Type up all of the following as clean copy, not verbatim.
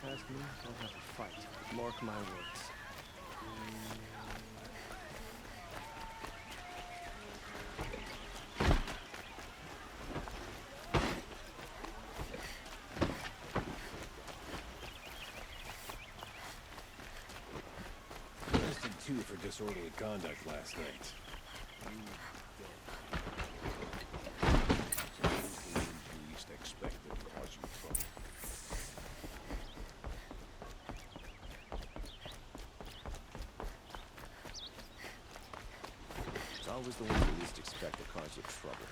past me, I'll have a fight. Mark my words. Arrested two for disorderly conduct last night. Least expected to cause you trouble. It's always the ones you least expect to cause you trouble.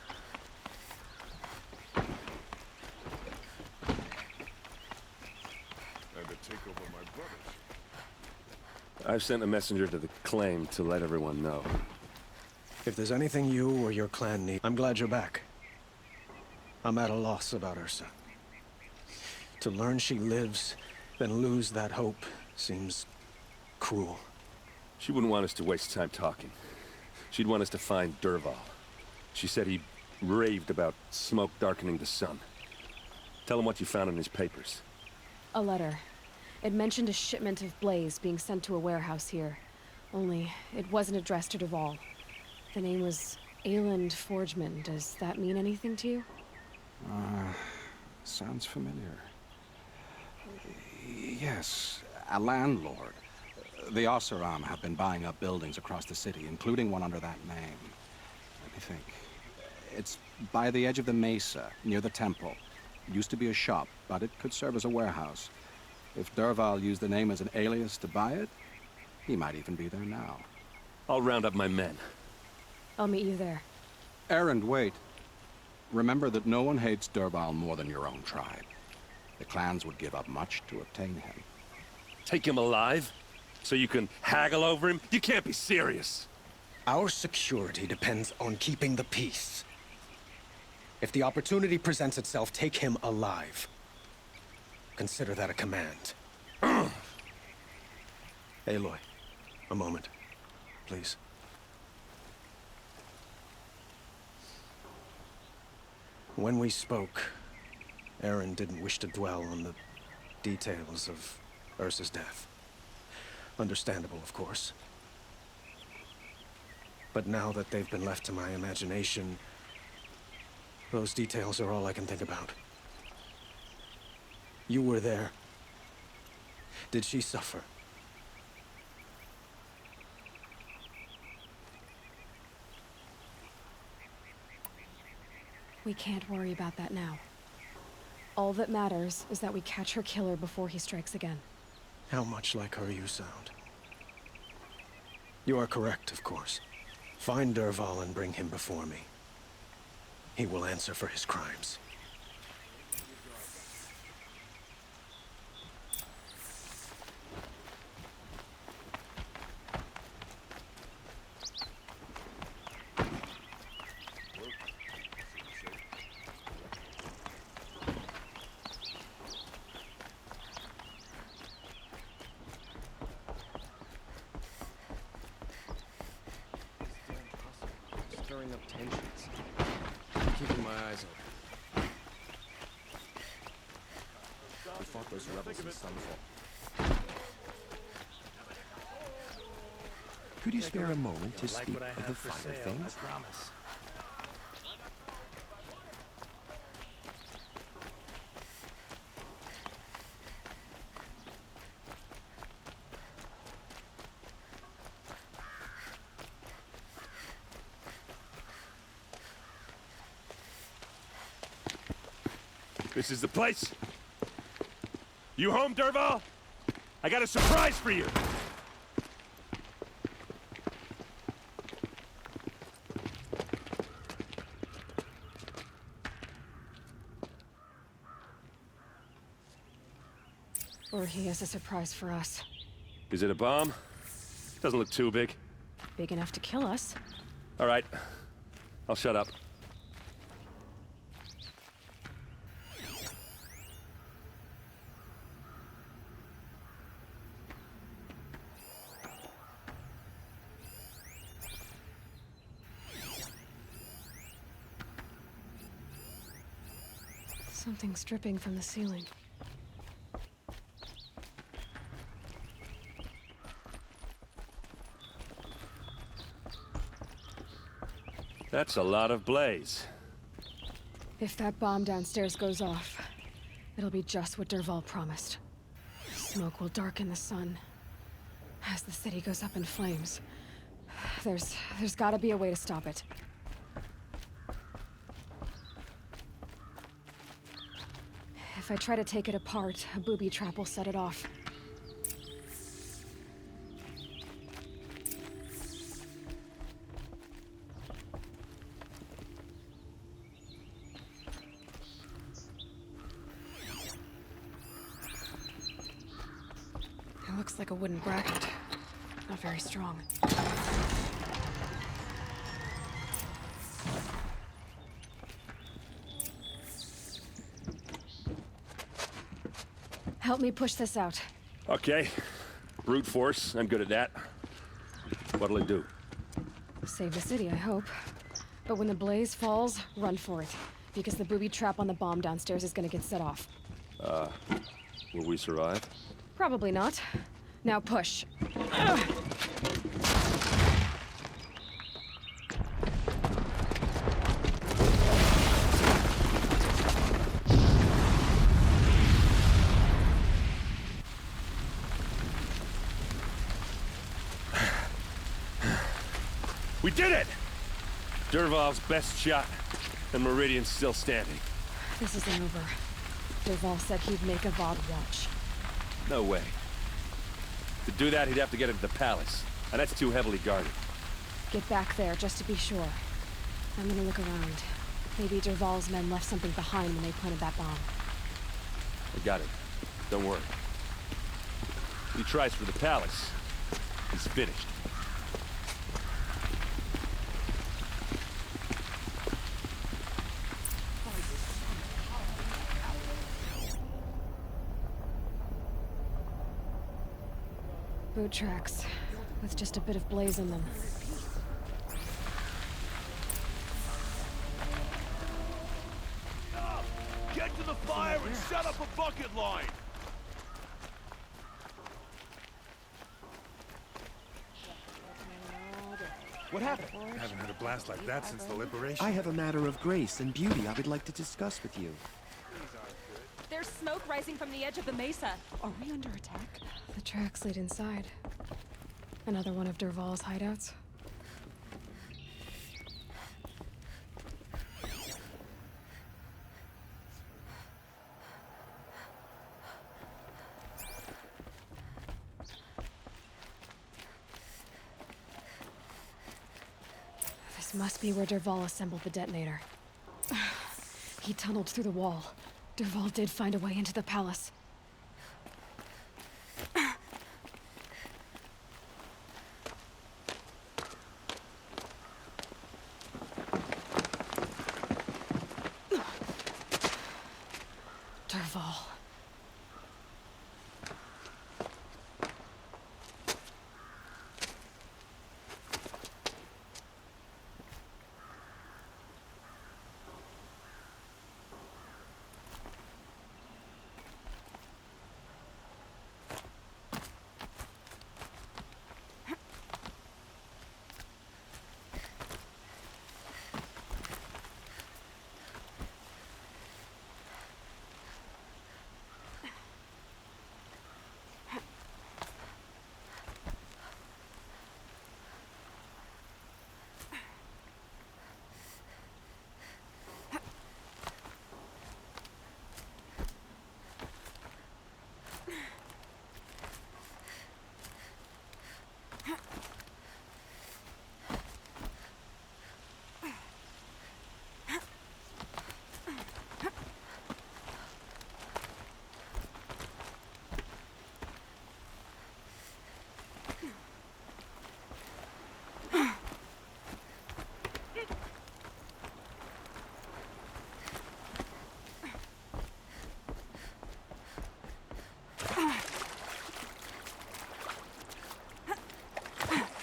And to take over my brothers. I've sent a messenger to the claim to let everyone know. If there's anything you or your clan need, I'm glad you're back. I'm at a loss about Ursa. To learn she lives, then lose that hope, seems cruel. She wouldn't want us to waste time talking. She'd want us to find Derval. She said he raved about smoke darkening the sun. Tell him what you found in his papers. A letter. It mentioned a shipment of blaze being sent to a warehouse here. Only, it wasn't addressed to Derval. The name was Ayland Forgeman. Does that mean anything to you? Sounds familiar. Yes, a landlord. The Oseram have been buying up buildings across the city, including one under that name. Let me think. It's by the edge of the mesa, near the temple. It used to be a shop, but it could serve as a warehouse. If Derval used the name as an alias to buy it, he might even be there now. I'll round up my men. I'll meet you there. Errand, wait. Remember that no one hates Derval more than your own tribe. The clans would give up much to obtain him. Take him alive? So you can haggle over him? You can't be serious! Our security depends on keeping the peace. If the opportunity presents itself, take him alive. Consider that a command. Aloy, a moment, please. When we spoke, Aaron didn't wish to dwell on the details of Ursa's death. Understandable, of course. But now that they've been left to my imagination, those details are all I can think about. You were there. Did she suffer? We can't worry about that now. All that matters is that we catch her killer before he strikes again. How much like her you sound. You are correct, of course. Find Derval and bring him before me. He will answer for his crimes. Stirring up tensions. I'm keeping my eyes open. We fought those rebels in Sunfall. Could you spare a moment to speak of the finer things? This is the place. You home, Derval? I got a surprise for you. Or he has a surprise for us. Is it a bomb? Doesn't look too big. Big enough to kill us. All right. I'll shut up. Something's dripping from the ceiling. That's a lot of blaze. If that bomb downstairs goes off, it'll be just what Dervahl promised. Smoke will darken the sun as the city goes up in flames. There's gotta be a way to stop it. If I try to take it apart, a booby trap will set it off. It looks like a wooden bracket. Not very strong. Help me push this out. Okay. Brute force, I'm good at that. What'll it do? Save the city, I hope. But when the blaze falls, run for it. Because the booby trap on the bomb downstairs is gonna get set off. Will we survive? Probably not. Now push. We did it! Dervahl's best shot, and Meridian's still standing. This isn't over. Dervahl said he'd make a VOD watch. No way. To do that, he'd have to get into the palace, and that's too heavily guarded. Get back there, just to be sure. I'm gonna look around. Maybe Dervahl's men left something behind when they planted that bomb. I got it. Don't worry. If he tries for the palace, he's finished. Boot tracks, with just a bit of blaze in them. Get to the fire and set up a bucket line! What happened? I haven't had a blast like that since the liberation. I have a matter of grace and beauty I would like to discuss with you. There's smoke rising from the edge of the mesa. Are we under attack? The tracks lead inside. Another one of Dervahl's hideouts. This must be where Dervahl assembled the detonator. He tunneled through the wall. Dervahl did find a way into the palace. Dervahl.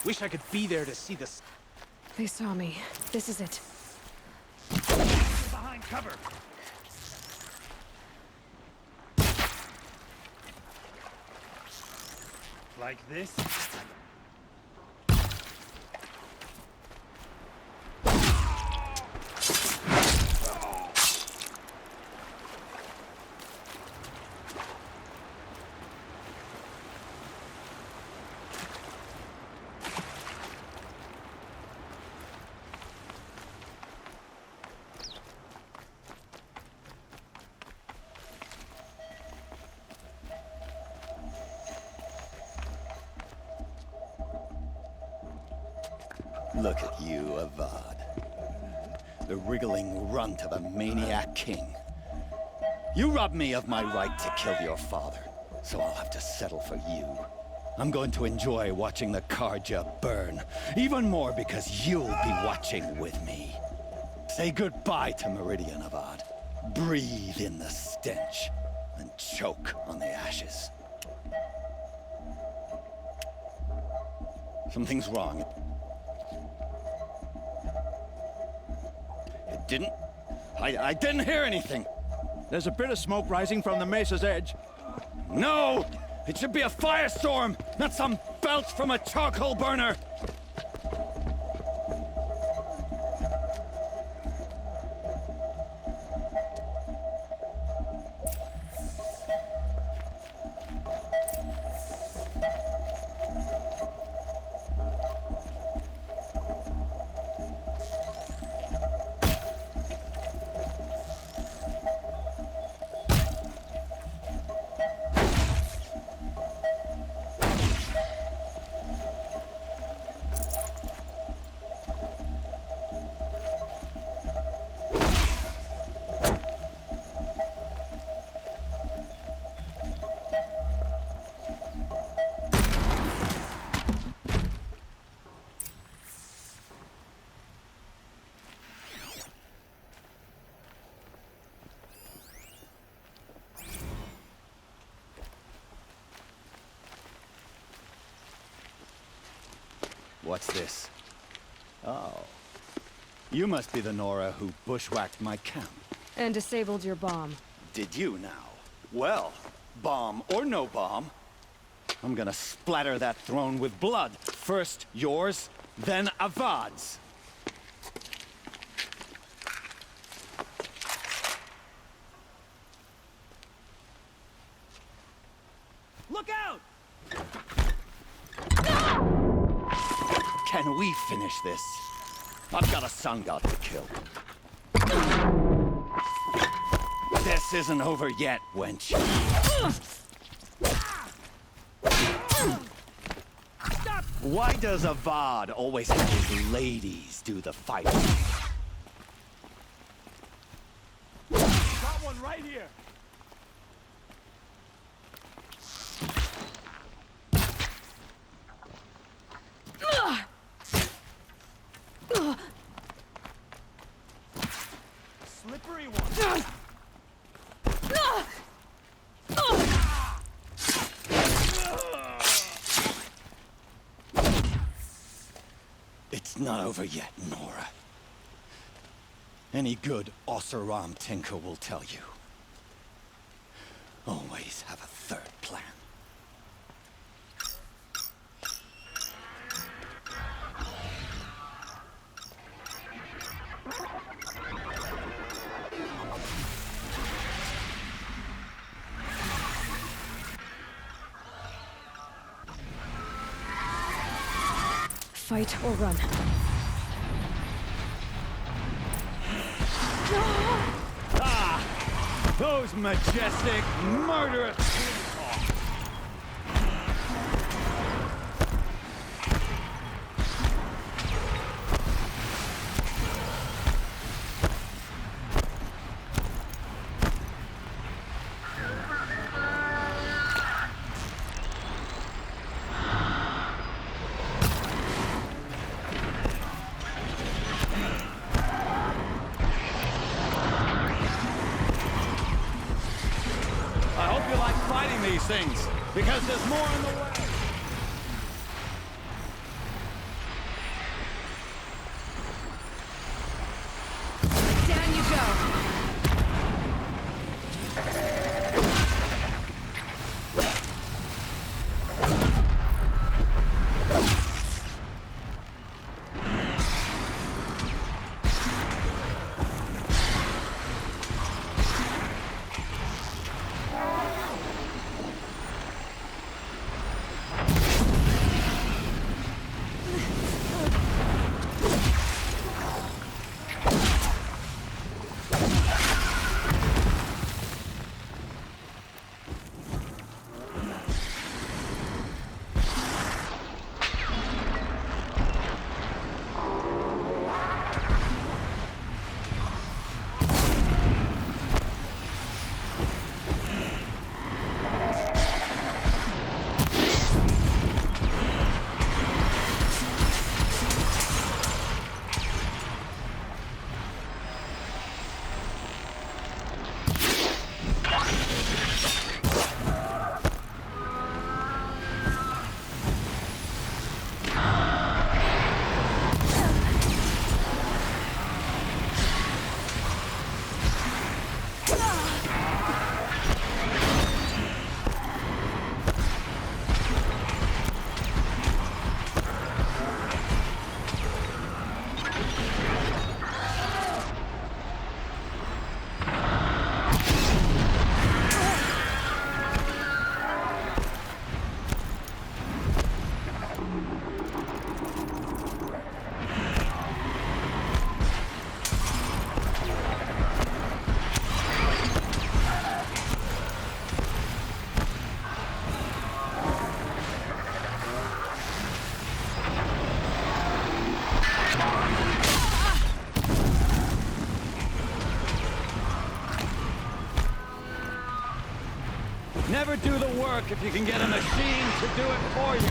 Wish I could be there to see this. They saw me. This is it. Behind cover. Like this? Look at you, Avad. The wriggling runt of a maniac king. You robbed me of my right to kill your father, so I'll have to settle for you. I'm going to enjoy watching the Carja burn, even more because you'll be watching with me. Say goodbye to Meridian, Avad. Breathe in the stench, and choke on the ashes. Something's wrong. It didn't... I didn't hear anything. There's a bit of smoke rising from the mesa's edge. No! It should be a firestorm, not some belch from a charcoal burner! What's this? Oh. You must be the Nora who bushwhacked my camp. And disabled your bomb. Did you now? Well, bomb or no bomb, I'm gonna splatter that throne with blood. First yours, then Avad's. Look out! Can we finish this? I've got a sun god to kill. This isn't over yet, wench. Why does Avad always have his ladies do the fighting? Got one right here. Slippery one. It's not over yet, Nora. Any good Oseram tinker will tell you. Always have a third plan. Fight or run. Ah! Those majestic, murderous... these things, because there's more in the way. Down you go. do the work if you can get a machine to do it for you.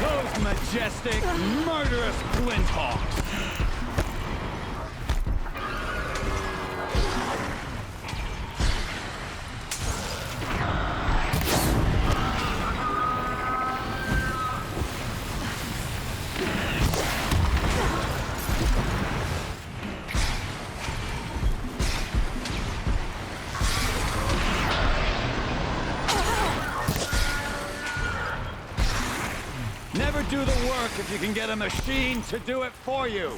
Those majestic, murderous flinthawks! Never do the work if you can get a machine to do it for you.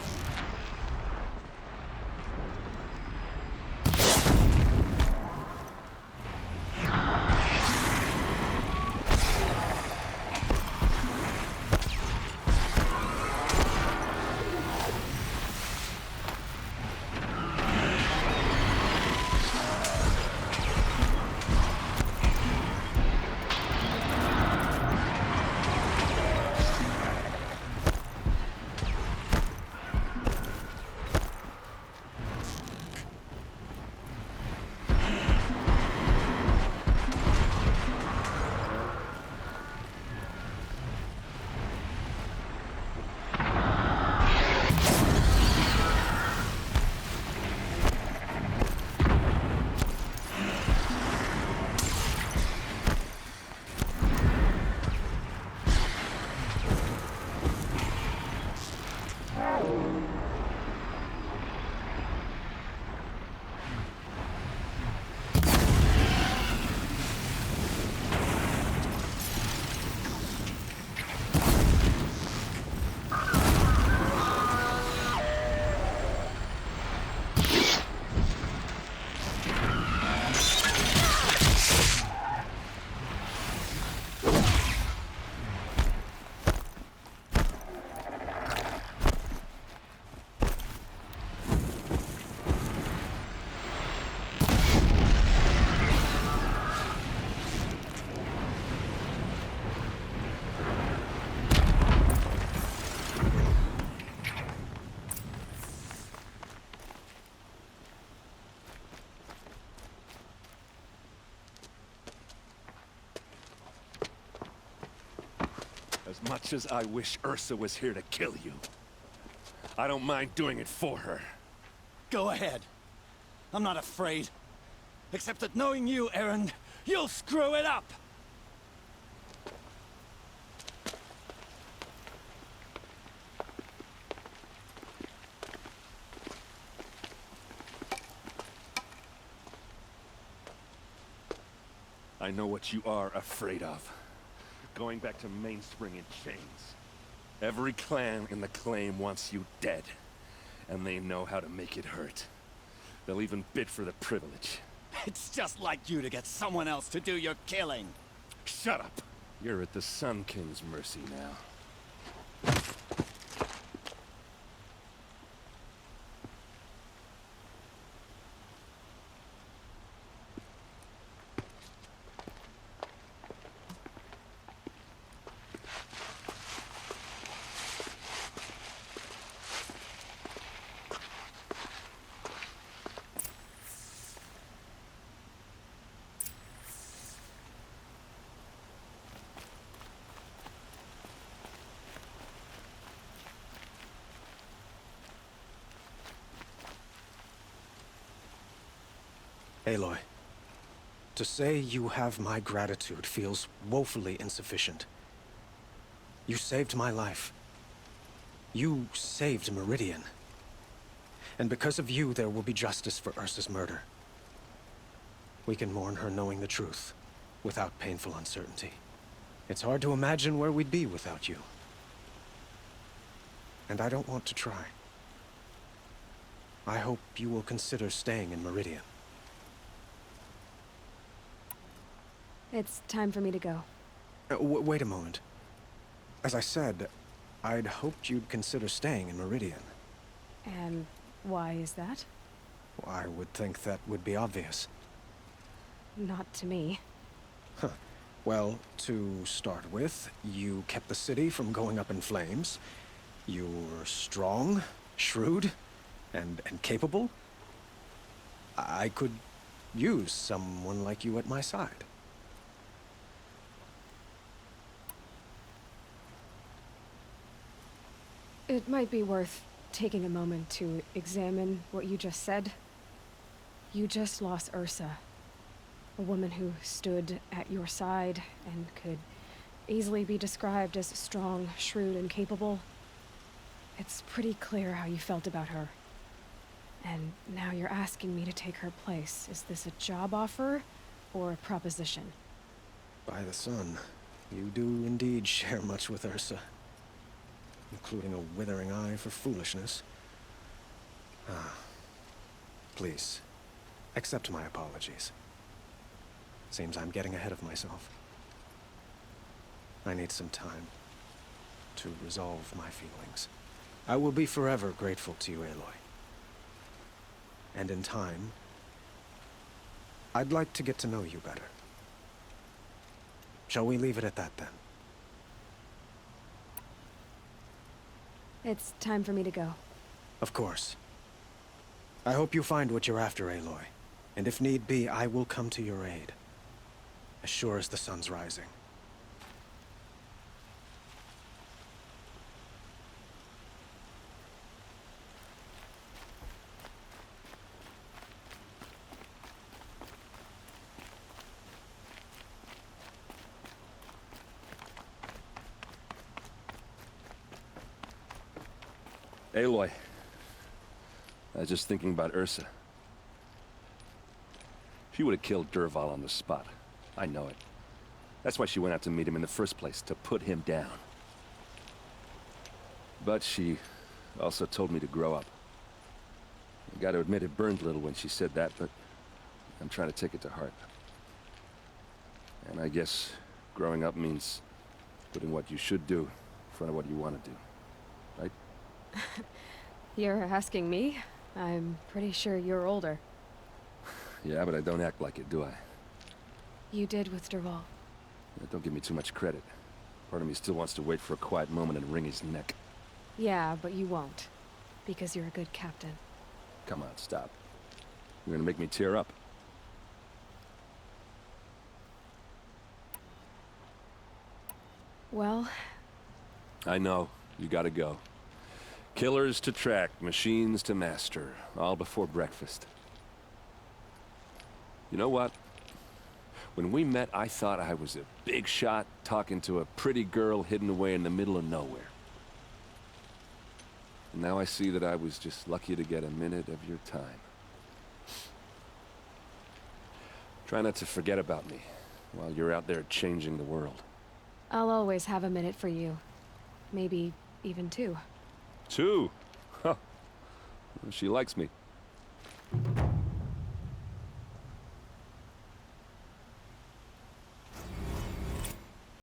As much as I wish Ursa was here to kill you, I don't mind doing it for her. Go ahead. I'm not afraid. Except that knowing you, Aaron, you'll screw it up! I know what you are afraid of. Going back to Mainspring in chains. Every clan in the claim wants you dead. And they know how to make it hurt. They'll even bid for the privilege. It's just like you to get someone else to do your killing. Shut up! You're at the Sun King's mercy now. Aloy, to say you have my gratitude feels woefully insufficient. You saved my life. You saved Meridian. And because of you, there will be justice for Ursa's murder. We can mourn her knowing the truth, without painful uncertainty. It's hard to imagine where we'd be without you. And I don't want to try. I hope you will consider staying in Meridian. It's time for me to go. Wait a moment. As I said, I'd hoped you'd consider staying in Meridian. And why is that? I would think that would be obvious. Not to me. Huh. Well, to start with, you kept the city from going up in flames. You're strong, shrewd, and capable. I could use someone like you at my side. It might be worth taking a moment to examine what you just said. You just lost Ursa. A woman who stood at your side and could easily be described as strong, shrewd, and capable. It's pretty clear how you felt about her. And now you're asking me to take her place. Is this a job offer or a proposition? By the sun, you do indeed share much with Ursa. Including a withering eye for foolishness. Please, accept my apologies. Seems I'm getting ahead of myself. I need some time to resolve my feelings. I will be forever grateful to you, Aloy. And in time, I'd like to get to know you better. Shall we leave it at that, then? It's time for me to go. Of course. I hope you find what you're after, Aloy. And if need be, I will come to your aid. As sure as the sun's rising. Aloy, I was just thinking about Ursa. She would have killed Dervahl on the spot. I know it. That's why she went out to meet him in the first place, to put him down. But she also told me to grow up. I gotta admit it burned a little when she said that, but I'm trying to take it to heart. And I guess growing up means putting what you should do in front of what you want to do. Right? You're asking me? I'm pretty sure you're older. Yeah, but I don't act like it, do I? You did with Dervahl. Don't give me too much credit. Part of me still wants to wait for a quiet moment and wring his neck. Yeah, but you won't. Because you're a good captain. Come on, stop. You're gonna make me tear up. Well... I know. You gotta go. Killers to track, machines to master. All before breakfast. You know what? When we met, I thought I was a big shot talking to a pretty girl hidden away in the middle of nowhere. And now I see that I was just lucky to get a minute of your time. Try not to forget about me while you're out there changing the world. I'll always have a minute for you. Maybe even two. 2? Huh. She likes me.